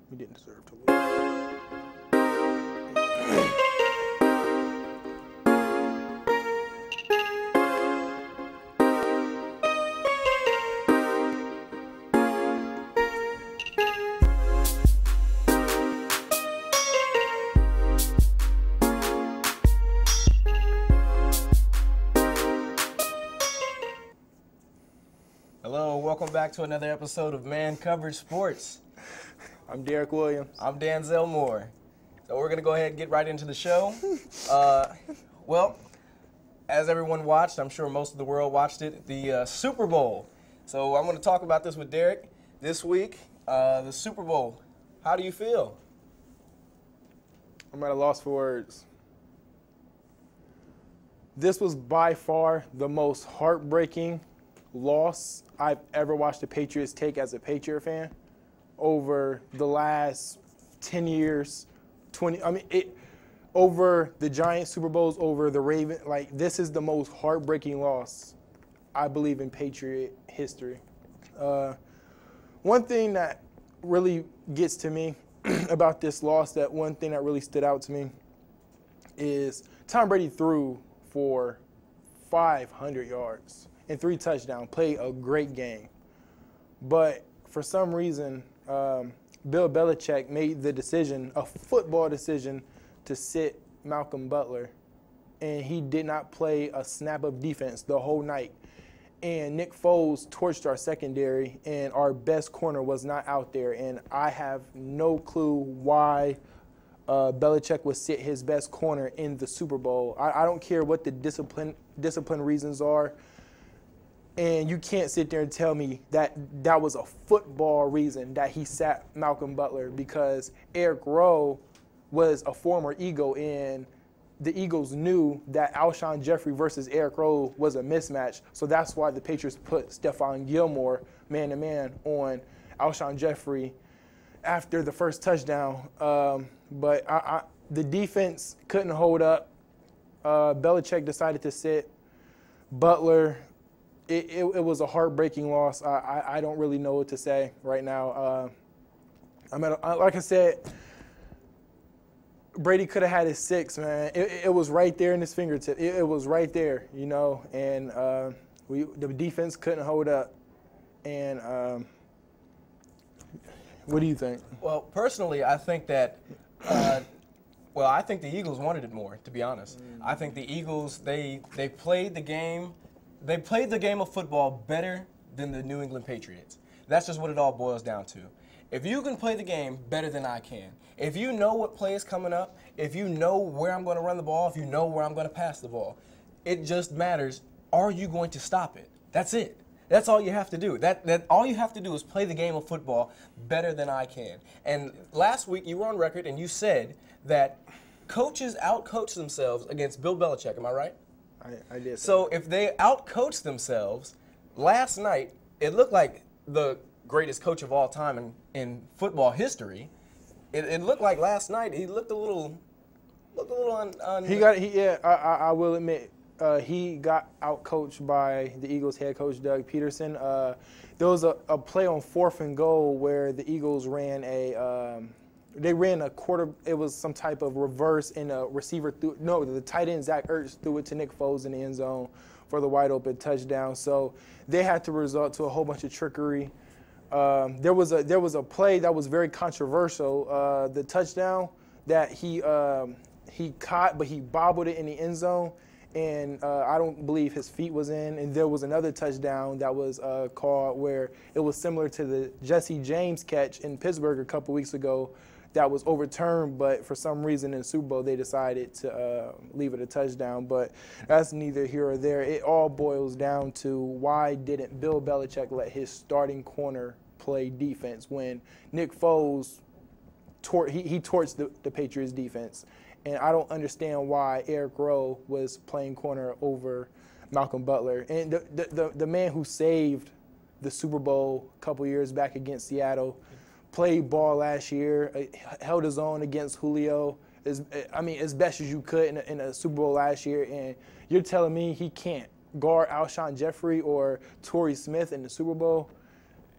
We didn't deserve to lose. Hello, welcome back to another episode of Man Coverage Sports. I'm Derek Williams. I'm Danzel Moore. So we're going to go ahead and get right into the show. Well, as everyone watched, I'm sure most of the world watched it, the Super Bowl. So I'm going to talk about this with Derek this week. The Super Bowl, how do you feel? I'm at a loss for words. This was by far the most heartbreaking loss I've ever watched the Patriots take as a Patriot fan over the last 10 years, 20. Over the Giants Super Bowls, over the Ravens. Like, this is the most heartbreaking loss, I believe, in Patriot history. One thing that really gets to me about this loss, one thing that really stood out to me is Tom Brady threw for 500 yards and 3 touchdowns, played a great game. But for some reason, Bill Belichick made the decision, a football decision, to sit Malcolm Butler. And he did not play a snap of defense the whole night. And Nick Foles torched our secondary, and our best corner was not out there. And I have no clue why Belichick would sit his best corner in the Super Bowl. I don't care what the discipline reasons are. And you can't sit there and tell me that that was a football reason that he sat Malcolm Butler, because Eric Rowe was a former Eagle, and the Eagles knew that Alshon Jeffrey versus Eric Rowe was a mismatch. So that's why the Patriots put Stephon Gilmore man-to-man on Alshon Jeffrey after the first touchdown. But the defense couldn't hold up. Belichick decided to sit Butler. It was a heartbreaking loss. I don't really know what to say right now. Like I said, Brady could have had his 6, man. It was right there in his fingertip. It was right there, you know. And the defense couldn't hold up. And what do you think? Well, personally, I think that I think the Eagles wanted it more, to be honest. I think the Eagles, they played the game. They played the game of football better than the New England Patriots. That's just what it all boils down to. If you can play the game better than I can, if you know what play is coming up, if you know where I'm going to run the ball, if you know where I'm going to pass the ball, it just matters, are you going to stop it? That's it. That's all you have to do. That all you have to do is play the game of football better than I can. And last week you were on record and you said that coaches outcoach themselves against Bill Belichick. Am I right? I did. So if they outcoached themselves, last night it looked like the greatest coach of all time in football history. It looked like last night he looked a little on. I will admit, he got outcoached by the Eagles head coach Doug Peterson. There was a play on 4th and goal where the Eagles ran a quarter. It was some type of reverse, and a receiver the tight end Zach Ertz threw it to Nick Foles in the end zone for the wide open touchdown. So they had to resort to a whole bunch of trickery. There was a play that was very controversial. The touchdown that he caught, but he bobbled it in the end zone, and I don't believe his feet was in. And there was another touchdown that was called where it was similar to the Jesse James catch in Pittsburgh a couple weeks ago that was overturned, but for some reason in the Super Bowl they decided to leave it a touchdown. But that's neither here or there. It all boils down to, why didn't Bill Belichick let his starting corner play defense when Nick Foles torched the Patriots defense? And I don't understand why Eric Rowe was playing corner over Malcolm Butler. And the man who saved the Super Bowl a couple years back against Seattle, played ball last year, held his own against Julio, as best as you could in a Super Bowl last year, and you're telling me he can't guard Alshon Jeffrey or Torrey Smith in the Super Bowl?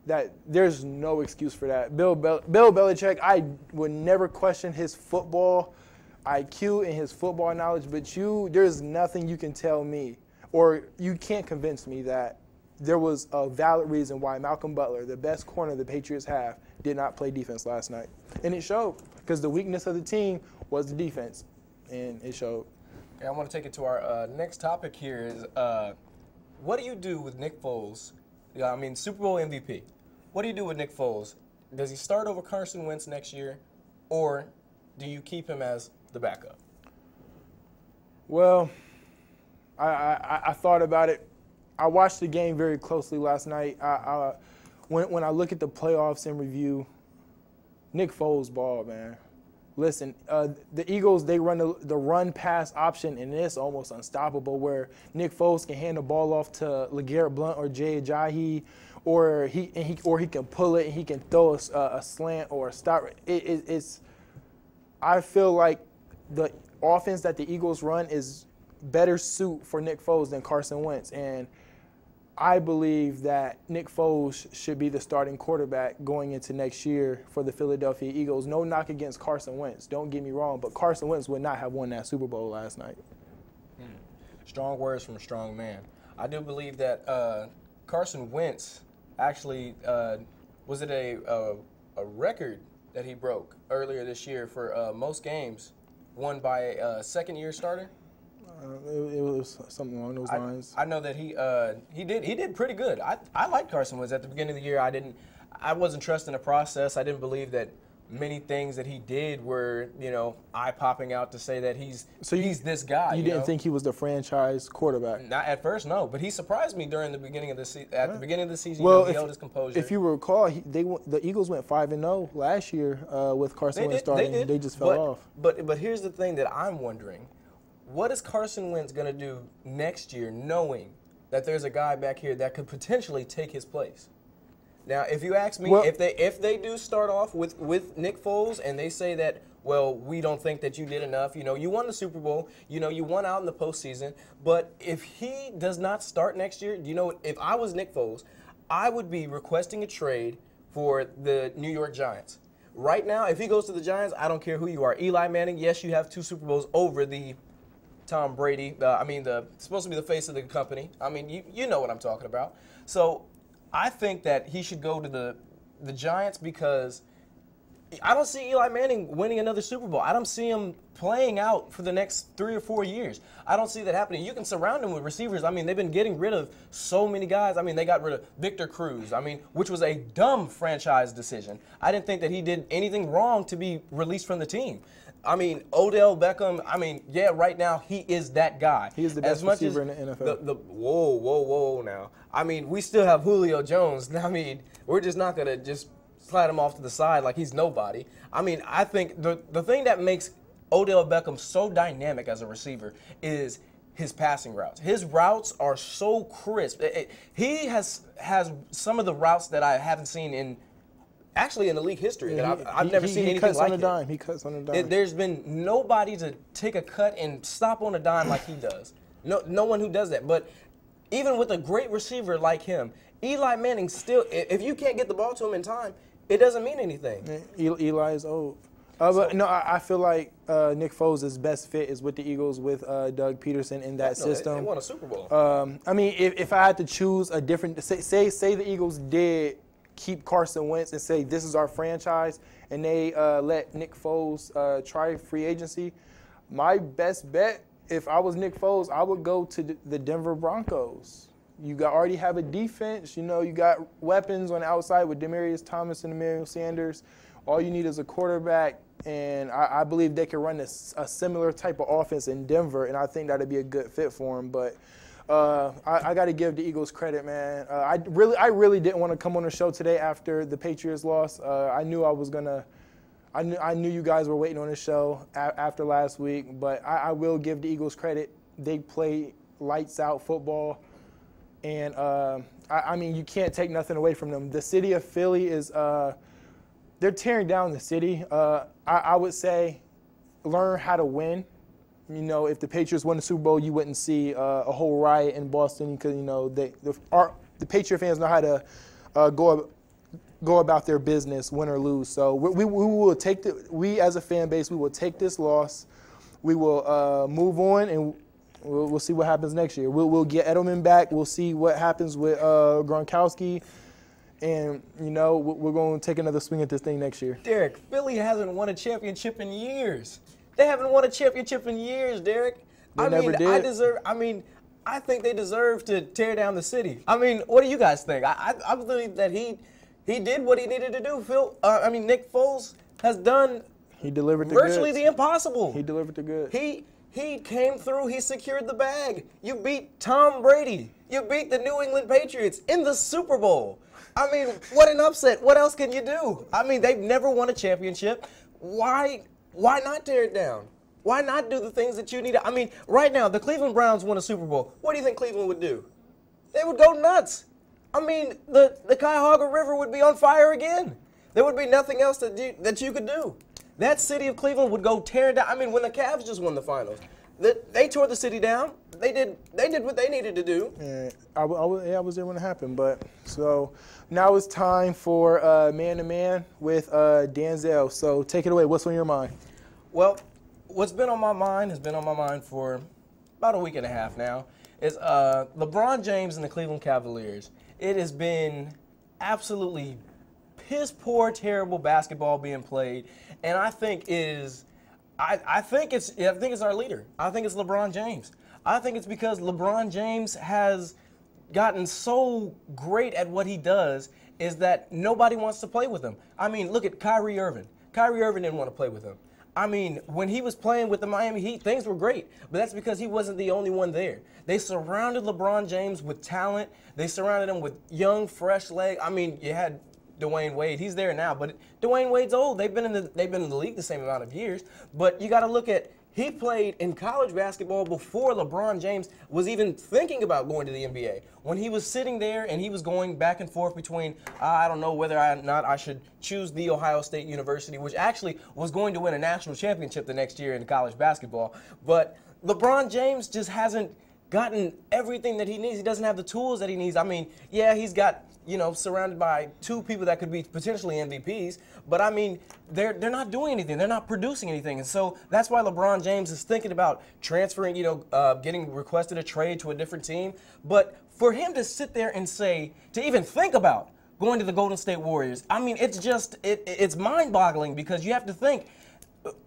that there's no excuse for that. Bill Belichick, I would never question his football IQ and his football knowledge, but there's nothing you can tell me, or you can't convince me that there was a valid reason why Malcolm Butler, the best corner the Patriots have, did not play defense last night. And it showed, because the weakness of the team was the defense, and it showed. Yeah, I want to take it to our next topic here is what do you do with Nick Foles? Yeah, I mean, Super Bowl MVP. What do you do with Nick Foles? Does he start over Carson Wentz next year, or do you keep him as the backup? Well, I thought about it. I watched the game very closely last night. When I look at the playoffs in review, Nick Foles ball, man. Listen, the Eagles, they run the run-pass option, and it's almost unstoppable, where Nick Foles can hand the ball off to LeGarrette Blount or Jay Ajayi, or he can pull it and he can throw a slant or a stop. I feel like the offense that the Eagles run is better suit for Nick Foles than Carson Wentz, and I believe that Nick Foles should be the starting quarterback going into next year for the Philadelphia Eagles. No knock against Carson Wentz, don't get me wrong, but Carson Wentz would not have won that Super Bowl last night. Strong words from a strong man. I do believe that Carson Wentz actually, was it a record that he broke earlier this year for most games won by a second-year starter? It was something along those lines. I know that he did pretty good. I liked Carson Wentz at the beginning of the year. I wasn't trusting the process. I didn't believe that many things that he did were, eye popping out to say that he's this guy. You didn't think he was the franchise quarterback? Not at first, no. But he surprised me during the beginning of the season. At the beginning of the season, he held his composure. If you recall, the Eagles went 5-0 last year with Carson Wentz starting. They just fell off. But here's the thing that I'm wondering. What is Carson Wentz going to do next year knowing that there's a guy back here that could potentially take his place? Now, if you ask me, if they do start off with Nick Foles and they say that, well, we don't think that you did enough, you won the Super Bowl, you won out in the postseason, but if he does not start next year, if I was Nick Foles, I would be requesting a trade for the New York Giants. Right now, if he goes to the Giants, I don't care who you are. Eli Manning, yes, you have 2 Super Bowls over the Tom Brady, supposed to be the face of the company. I mean, you know what I'm talking about. So I think that he should go to the Giants because I don't see Eli Manning winning another Super Bowl. I don't see him playing out for the next 3 or 4 years. I don't see that happening. You can surround him with receivers. I mean, they've been getting rid of so many guys. I mean, they got rid of Victor Cruz, which was a dumb franchise decision. I didn't think that he did anything wrong to be released from the team. Odell Beckham, right now he is that guy. He is the best receiver in the NFL. Whoa now. We still have Julio Jones. We're just not going to just slide him off to the side like he's nobody. I think the thing that makes Odell Beckham so dynamic as a receiver is his passing routes. His routes are so crisp. He has some of the routes that I haven't seen in the league history. That I've never seen anything like it. He cuts on a dime. There's been nobody to take a cut and stop on a dime like he does. No one who does that. But even with a great receiver like him, Eli Manning still, if you can't get the ball to him in time, it doesn't mean anything. Eli is old. But no, I feel like Nick Foles' best fit is with the Eagles with Doug Peterson in that system. They won a Super Bowl. If I had to choose a different, say the Eagles did keep Carson Wentz and say this is our franchise, and they let Nick Foles try free agency, my best bet, if I was Nick Foles, I would go to the Denver Broncos. You already have a defense. You got weapons on the outside with Demaryius Thomas and Emmanuel Sanders. All you need is a quarterback, and I believe they can run a similar type of offense in Denver, and I think that would be a good fit for him. But I got to give the Eagles credit, man. I really didn't want to come on the show today after the Patriots lost. I knew I knew you guys were waiting on the show after last week, but I will give the Eagles credit. They play lights out football, and you can't take nothing away from them. The city of Philly is they're tearing down the city. I would say learn how to win. If the Patriots won the Super Bowl, you wouldn't see a whole riot in Boston because the Patriot fans know how to go go about their business, win or lose. So we will take we as a fan base, we will take this loss. We will move on, and we'll see what happens next year. We'll get Edelman back. We'll see what happens with Gronkowski. And, you know, we're going to take another swing at this thing next year. Derek, Philly hasn't won a championship in years. They haven't won a championship in years, Derek. They never did. I think they deserve to tear down the city. I mean, what do you guys think? I believe that he did what he needed to do. Nick Foles has done virtually the impossible. He delivered the goods. He came through. He secured the bag. You beat Tom Brady. You beat the New England Patriots in the Super Bowl. I mean, what an upset. What else can you do? I mean, they've never won a championship. Why not tear it down? Why not do the things that you need? I mean, right now, the Cleveland Browns won a Super Bowl. What do you think Cleveland would do? They would go nuts. I mean, the Cuyahoga River would be on fire again. There would be nothing else that you could do. That city of Cleveland would go tear down. I mean, when the Cavs just won the finals, they tore the city down. They did what they needed to do. Yeah, I was there when it happened. But so now it's time for man-to-man with Danzel. So take it away. What's on your mind? Well, what's been on my mind has been on my mind for about a week and a half now is LeBron James and the Cleveland Cavaliers. It has been absolutely piss-poor, terrible basketball being played, and I think it's our leader. I think it's LeBron James. I think it's because LeBron James has gotten so great at what he does is that nobody wants to play with him. I mean, look at Kyrie Irving. Kyrie Irving didn't want to play with him. I mean, when he was playing with the Miami Heat, things were great, but that's because he wasn't the only one there. They surrounded LeBron James with talent. They surrounded him with young, fresh legs. I mean, you had Dwayne Wade. He's there now, but Dwayne Wade's old. They've been in the league the same amount of years. But you got to look at he played in college basketball before LeBron James was even thinking about going to the NBA. When he was sitting there and he was going back and forth between, I don't know whether or not I should choose The Ohio State University, which actually was going to win a national championship the next year in college basketball. But LeBron James just hasn't gotten everything that he needs. He doesn't have the tools that he needs. I mean, yeah, he's got, surrounded by two people that could be potentially MVPs, but I mean, they're not doing anything. They're not producing anything. And so that's why LeBron James is thinking about transferring, getting requested a trade to a different team. But for him to sit there and say, to even think about going to the Golden State Warriors, I mean, it's mind-boggling because you have to think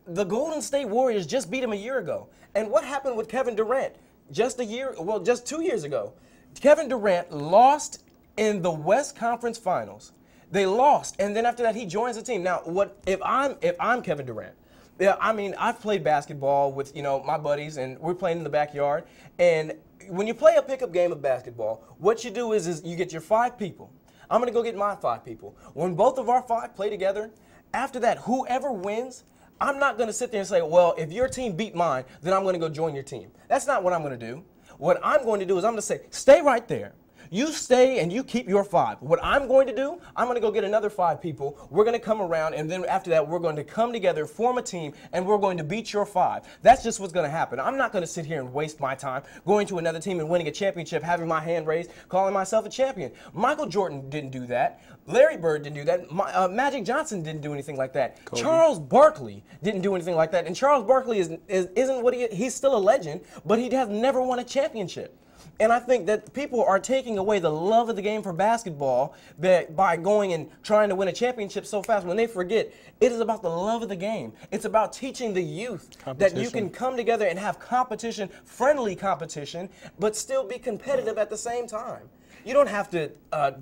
the Golden State Warriors just beat him a year ago. And what happened with Kevin Durant just 2 years ago? Kevin Durant lost in the West Conference Finals. They lost, and then after that, he joins the team. Now, what if I'm Kevin Durant? Yeah, I mean, I've played basketball with my buddies, and we're playing in the backyard. And when you play a pickup game of basketball, what you do is you get your 5 people. I'm gonna go get my 5 people. When both of our 5 play together, after that, whoever wins, I'm not gonna sit there and say, well, if your team beat mine, then I'm gonna go join your team. That's not what I'm gonna do. What I'm going to do is I'm gonna say, stay right there. You stay and you keep your 5. What I'm going to do, I'm going to go get another 5 people. We're going to come around, and then after that, we're going to come together, form a team, and we're going to beat your 5. That's just what's going to happen. I'm not going to sit here and waste my time going to another team and winning a championship, having my hand raised, calling myself a champion. Michael Jordan didn't do that. Larry Bird didn't do that. Magic Johnson didn't do anything like that. Kobe. Charles Barkley didn't do anything like that. And Charles Barkley isn't what he's still a legend, but he has never won a championship. And I think that people are taking away the love of the game for basketball by going and trying to win a championship so fast when they forget it is about the love of the game. It's about teaching the youth that you can come together and have competition, friendly competition, but still be competitive at the same time. You don't have to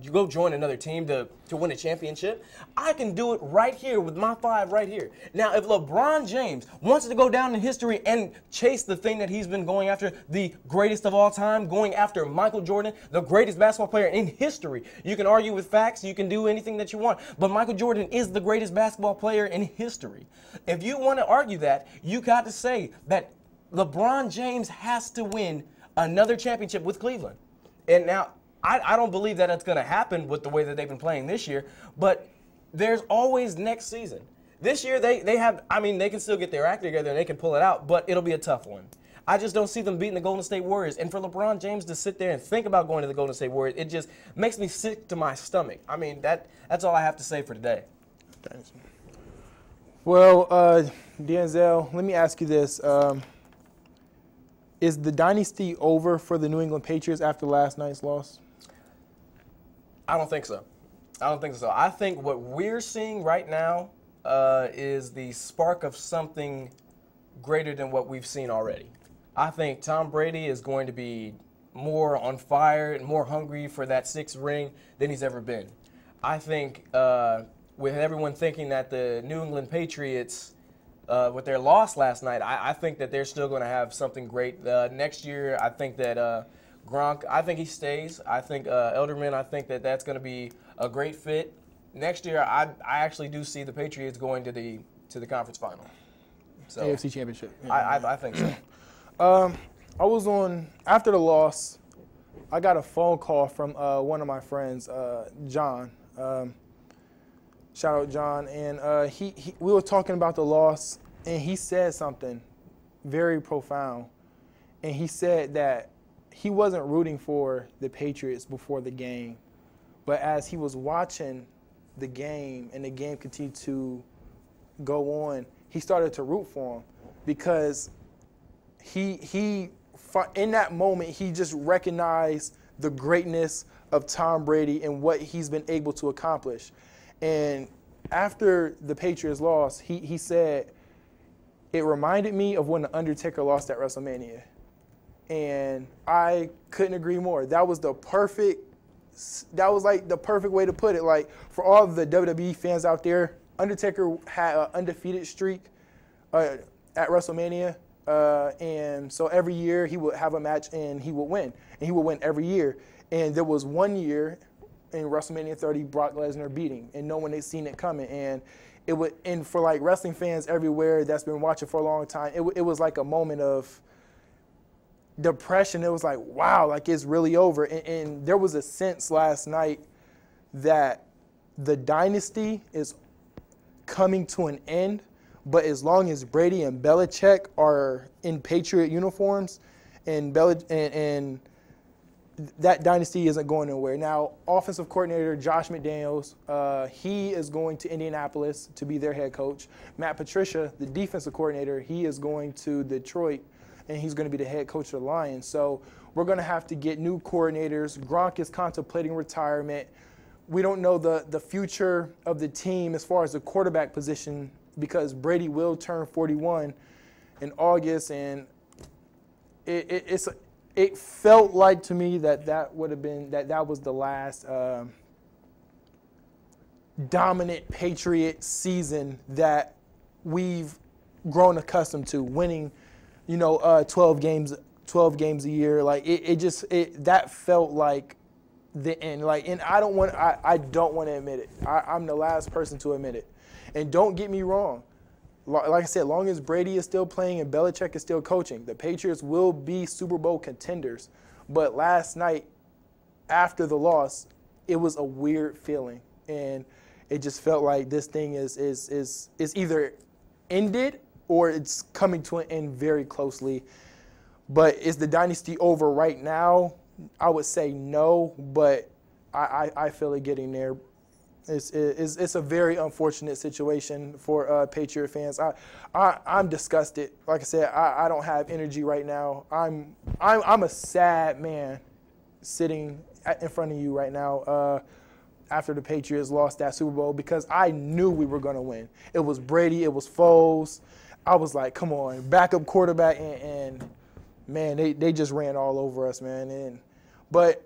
go join another team to win a championship. I can do it right here with my 5 right here. Now, if LeBron James wants to go down in history and chase the thing that he's been going after, the greatest of all time, going after Michael Jordan, the greatest basketball player in history, you can argue with facts, you can do anything that you want, but Michael Jordan is the greatest basketball player in history. If you want to argue that, you got to say that LeBron James has to win another championship with Cleveland. And now, I don't believe that it's going to happen with the way that they've been playing this year, but there's always next season. This year they can still get their act together and they can pull it out, but it'll be a tough one. I just don't see them beating the Golden State Warriors. And for LeBron James to sit there and think about going to the Golden State Warriors, it just makes me sick to my stomach. I mean, that's all I have to say for today. Thanks. Well, Denzel, let me ask you this. Is the dynasty over for the New England Patriots after last night's loss? I don't think so. I don't think so. I think what we're seeing right now is the spark of something greater than what we've seen already. I think Tom Brady is going to be more on fire and more hungry for that 6th ring than he's ever been. I think with everyone thinking that the New England Patriots, with their loss last night, I think that they're still going to have something great. Next year, I think that Gronk, I think he stays. I think Elderman, I think that that's going to be a great fit. Next year, I actually do see the Patriots going to the conference final. So AFC Championship. Yeah. I think so. I was on, after the loss, I got a phone call from one of my friends, John. Shout out John. And we were talking about the loss, and he said something very profound. And he said that he wasn't rooting for the Patriots before the game, but as he was watching the game and the game continued to go on, he started to root for him because he in that moment, he just recognized the greatness of Tom Brady and what he's been able to accomplish. And after the Patriots lost, he said, it reminded me of when The Undertaker lost at WrestleMania. And I couldn't agree more. That was like the perfect way to put it. Like, for all of the WWE fans out there, Undertaker had an undefeated streak at WrestleMania. And so every year he would have a match and he would win. And he would win every year. And there was one year in WrestleMania 30, Brock Lesnar beating, and no one had seen it coming. And and for like wrestling fans everywhere that's been watching for a long time, it was like a moment of depression. It was like, wow, like it's really over. And there was a sense last night that the dynasty is coming to an end. But as long as Brady and Belichick are in Patriot uniforms, and that dynasty isn't going nowhere. Now, offensive coordinator Josh McDaniels, he is going to Indianapolis to be their head coach. Matt Patricia, the defensive coordinator, he is going to Detroit, and he's going to be the head coach of the Lions. So we're going to have to get new coordinators. Gronk is contemplating retirement. We don't know the future of the team as far as the quarterback position, because Brady will turn 41 in August, and it felt like to me that would have been that was the last dominant Patriot season that we've grown accustomed to, winning, 12 games a year. Like that felt like the end. Like, and I don't want to admit it. I'm the last person to admit it. And don't get me wrong. Like I said, long as Brady is still playing and Belichick is still coaching, the Patriots will be Super Bowl contenders. But last night, after the loss, it was a weird feeling, and it just felt like this thing is either ended or it's coming to an end very closely. But is the dynasty over right now? I would say no, but I feel it getting there. It's a very unfortunate situation for Patriot fans. I'm disgusted. Like I said, I don't have energy right now. I'm a sad man sitting in front of you right now after the Patriots lost that Super Bowl, because I knew we were going to win. It was Brady. It was Foles. I was like, come on, backup quarterback, and man, they just ran all over us, man. But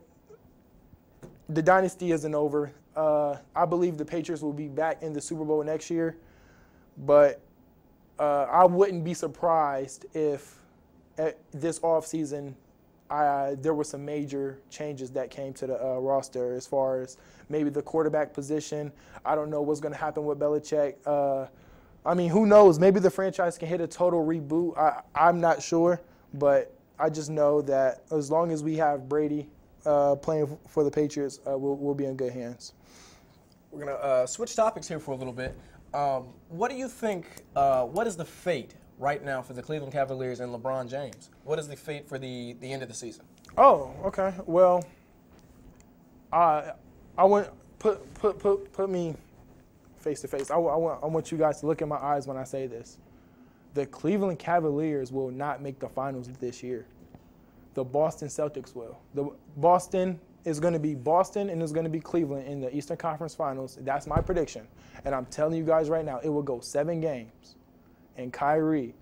the dynasty isn't over. I believe the Patriots will be back in the Super Bowl next year, but I wouldn't be surprised if this offseason there were some major changes that came to the roster as far as maybe the quarterback position. I don't know what's going to happen with Belichick. I mean, who knows? Maybe the franchise can hit a total reboot. I'm not sure, but I just know that as long as we have Brady playing for the Patriots, we'll be in good hands. We're going to switch topics here for a little bit. What do you think, what is the fate right now for the Cleveland Cavaliers and LeBron James? What is the fate for the end of the season? Oh, okay. Well, I want put me face to face. I want you guys to look in my eyes when I say this. The Cleveland Cavaliers will not make the finals this year. The Boston Celtics will. The Boston is going to be Boston and it's going to be Cleveland in the Eastern Conference Finals. That's my prediction. And I'm telling you guys right now, it will go 7 games. And Kyrie,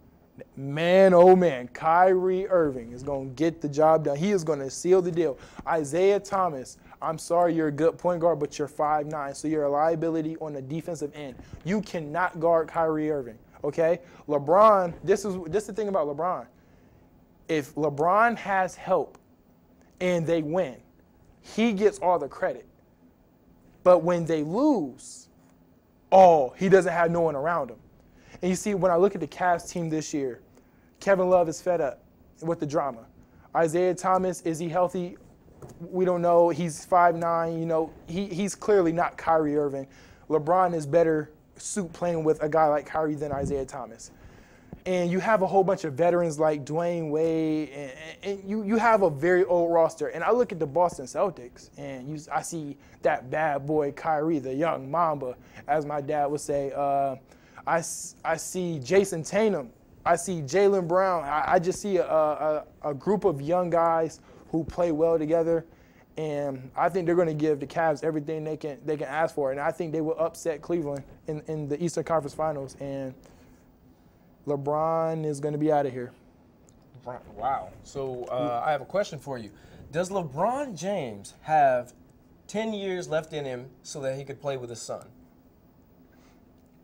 man, oh man, Kyrie Irving is going to get the job done. He is going to seal the deal. Isaiah Thomas, I'm sorry, you're a good point guard, but you're 5'9", so you're a liability on the defensive end. You cannot guard Kyrie Irving, okay? LeBron, this is the thing about LeBron. If LeBron has help and they win, he gets all the credit. But when they lose, he doesn't have no one around him. And you see, when I look at the Cavs team this year, Kevin Love is fed up with the drama. Isaiah Thomas, is he healthy? We don't know. He's 5'9", you know. He's clearly not Kyrie Irving. LeBron is better suit playing with a guy like Kyrie than Isaiah Thomas. And you have a whole bunch of veterans like Dwayne Wade, and you have a very old roster. And I look at the Boston Celtics, and I see that bad boy Kyrie, the young Mamba, as my dad would say. I see Jason Tatum. I see Jaylen Brown. I just see a group of young guys who play well together. And I think they're going to give the Cavs everything they can ask for. And I think they will upset Cleveland in the Eastern Conference Finals. And LeBron is going to be out of here. Wow. So I have a question for you. Does LeBron James have 10 years left in him so that he could play with his son?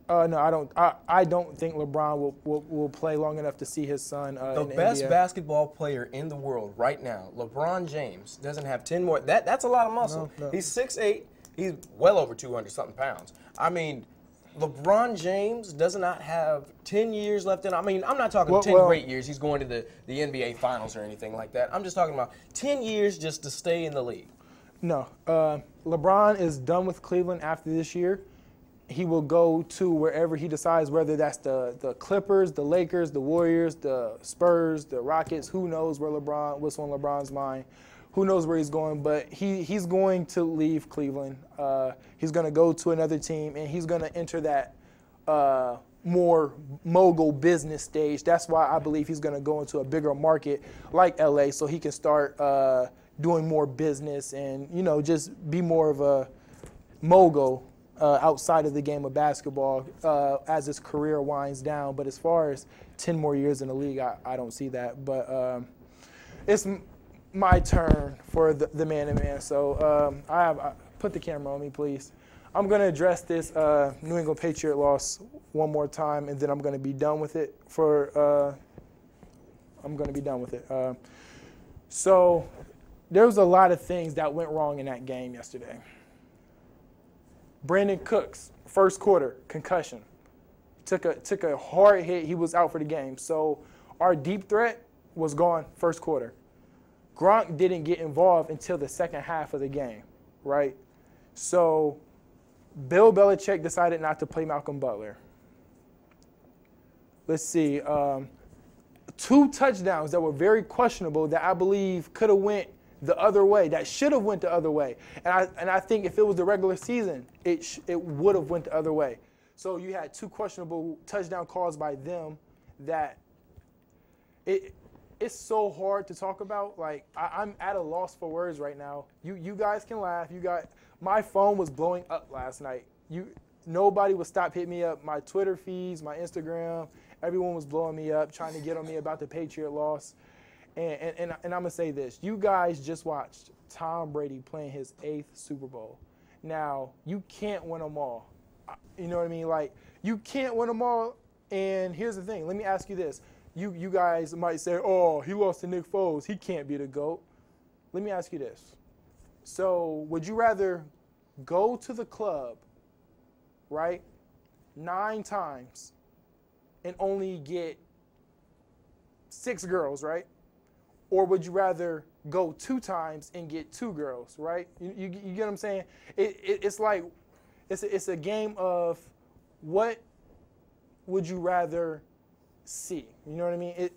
No, I don't. I don't think LeBron will play long enough to see his son the in the best NBA. basketball player in the world right now, LeBron James, doesn't have 10 more. That's a lot of muscle. No. He's 6'8". He's well over 200-something pounds. I mean, LeBron James does not have 10 years left in. I mean, I'm not talking 10 great years. He's going to the NBA Finals or anything like that. I'm just talking about 10 years just to stay in the league. No. LeBron is done with Cleveland after this year. He will go to wherever he decides, whether that's the Clippers, the Lakers, the Warriors, the Spurs, the Rockets. Who knows what's on LeBron's mind. Who knows where he's going, but he's going to leave Cleveland. He's going to go to another team, and he's going to enter that more mogul business stage. That's why I believe he's going to go into a bigger market like LA so he can start doing more business and, you know, just be more of a mogul outside of the game of basketball as his career winds down. But as far as 10 more years in the league, I don't see that. But it's my turn for the man-to-man. So I put the camera on me, please. I'm going to address this New England Patriot loss one more time, and then I'm going to be done with it. So there was a lot of things that went wrong in that game yesterday. Brandon Cooks, first quarter, concussion. Took a hard hit. He was out for the game. So our deep threat was gone first quarter. Gronk didn't get involved until the second half of the game, right? So Bill Belichick decided not to play Malcolm Butler. Let's see. 2 touchdowns that were very questionable that I believe could have went the other way, that should have went the other way. And I think if it was the regular season, it would have went the other way. So you had 2 questionable touchdown calls by them that it's so hard to talk about. Like, I'm at a loss for words right now. You guys can laugh. My phone was blowing up last night. Nobody would stop hitting me up. My Twitter feeds, my Instagram, everyone was blowing me up, trying to get on me about the Patriot loss. And I'm going to say this. You guys just watched Tom Brady playing his 8th Super Bowl. Now, you can't win them all. You know what I mean? Like, you can't win them all. And here's the thing. Let me ask you this. You guys might say, oh, he lost to Nick Foles. He can't be the GOAT. Let me ask you this. So would you rather go to the club, right, 9 times and only get 6 girls, right? Or would you rather go 2 times and get 2 girls, right? You get what I'm saying? It's like it's a game of what would you rather see. You know what I mean?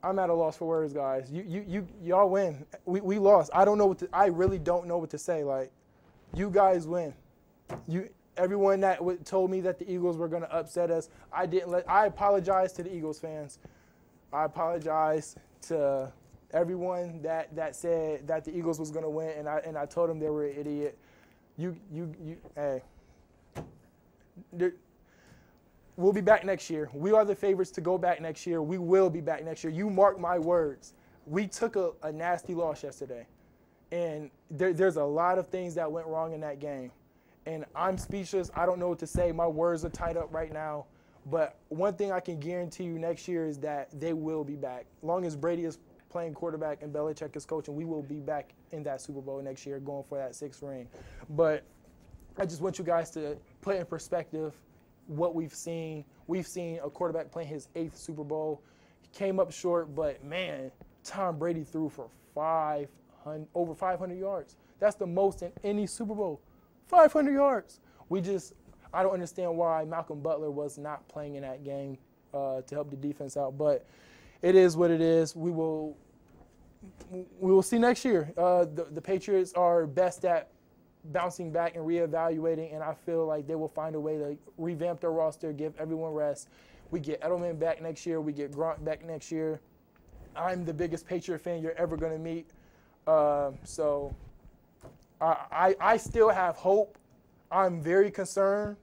I'm at a loss for words, guys. Y'all win. We lost. I don't know I really don't know what to say. Like, you guys win. Everyone that told me that the Eagles were going to upset us, I apologize to the Eagles fans. I apologize to everyone that said that the Eagles was going to win, and I told them they were an idiot. Hey. We'll be back next year. We are the favorites to go back next year. We will be back next year. You mark my words. We took a nasty loss yesterday, and there's a lot of things that went wrong in that game. And I'm speechless. I don't know what to say. My words are tied up right now. But one thing I can guarantee you next year is that they will be back. As long as Brady is playing quarterback and Belichick is coaching, we will be back in that Super Bowl next year going for that 6th ring. But I just want you guys to put in perspective what we've seen. We've seen a quarterback playing his 8th Super Bowl. He came up short, but, man, Tom Brady threw for over 500 yards. That's the most in any Super Bowl. 500 yards. I don't understand why Malcolm Butler was not playing in that game to help the defense out. But it is what it is. We will see next year. The Patriots are best at bouncing back and reevaluating, and I feel like they will find a way to revamp their roster, give everyone rest. We get Edelman back next year. We get Gronk back next year. I'm the biggest Patriot fan you're ever going to meet. So I still have hope. I'm very concerned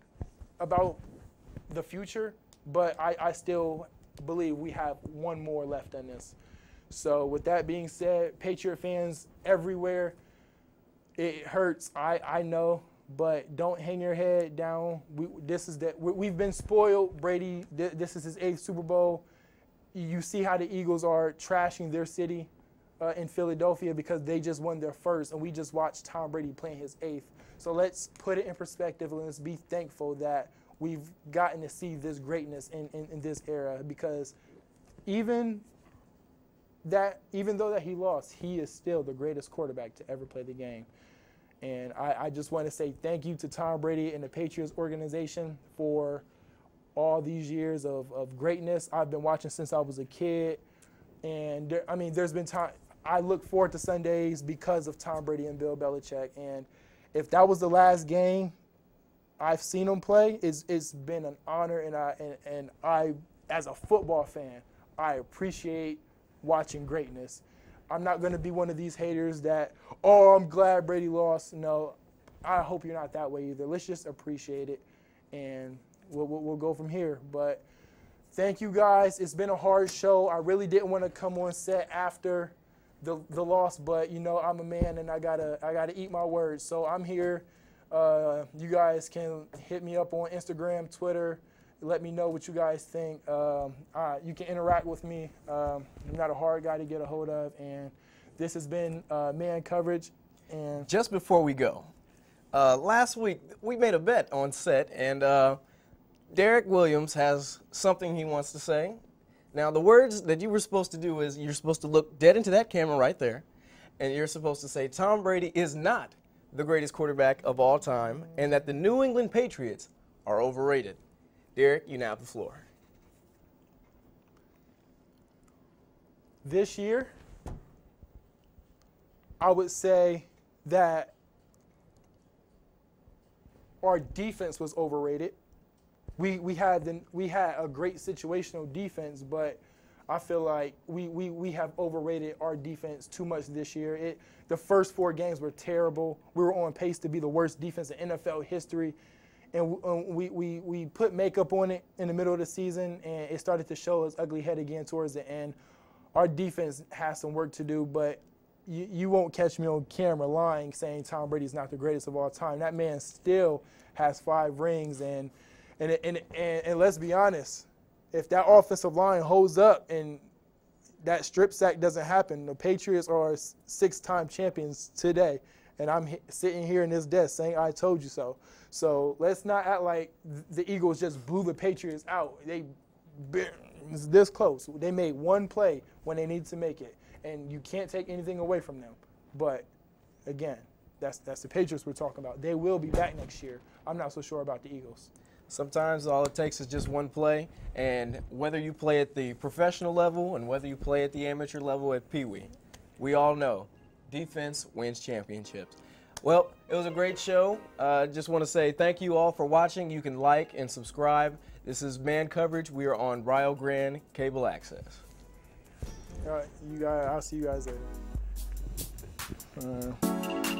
about the future, but I still believe we have one more left in this. So with that being said, Patriot fans everywhere, it hurts. I know, but don't hang your head down. We've been spoiled. Brady, this is his 8th Super Bowl. You see how the Eagles are trashing their city in Philadelphia because they just won their 1st, and we just watched Tom Brady playing his 8th. So let's put it in perspective, and let's be thankful that we've gotten to see this greatness in this era, because even though that he lost, he is still the greatest quarterback to ever play the game. And I just want to say thank you to Tom Brady and the Patriots organization for all these years of greatness. I've been watching since I was a kid. And there's been time. I look forward to Sundays because of Tom Brady and Bill Belichick. And if that was the last game I've seen them play, it's been an honor. And I, as a football fan, I appreciate watching greatness. I'm not going to be one of these haters that, I'm glad Brady lost. No, I hope you're not that way either. Let's just appreciate it, and we'll go from here. But thank you, guys. It's been a hard show. I really didn't want to come on set after the loss, but I'm a man and I gotta eat my words. So I'm here. You guys can hit me up on Instagram, Twitter. Let me know what you guys think. You can interact with me. I'm not a hard guy to get a hold of. And this has been Man Coverage. And just before we go, last week we made a bet on set, and Derek Williams has something he wants to say. Now, the words that you were supposed to do is you're supposed to look dead into that camera right there, and you're supposed to say Tom Brady is not the greatest quarterback of all time, and that the New England Patriots are overrated. Derek, you now have the floor. This year, I would say that our defense was overrated. We had a great situational defense, but I feel like we have overrated our defense too much this year. The first 4 games were terrible. We were on pace to be the worst defense in NFL history. And we put makeup on it in the middle of the season, and it started to show its ugly head again towards the end. Our defense has some work to do, but you won't catch me on camera lying saying Tom Brady's not the greatest of all time. That man still has 5 rings, and let's be honest, if that offensive line holds up and that strip sack doesn't happen, the Patriots are 6-time champions today. And I'm sitting here in this desk saying, I told you so. So let's not act like the Eagles just blew the Patriots out. It's this close. They made one play when they needed to make it. And you can't take anything away from them. But, again, that's the Patriots we're talking about. They will be back next year. I'm not so sure about the Eagles. Sometimes all it takes is just one play, and whether you play at the professional level and whether you play at the amateur level at Pee Wee, we all know defense wins championships. Well, it was a great show. Just want to say thank you all for watching. You can like and subscribe. This is Man Coverage. We are on Rio Grande Cable Access. All right, I'll see you guys later.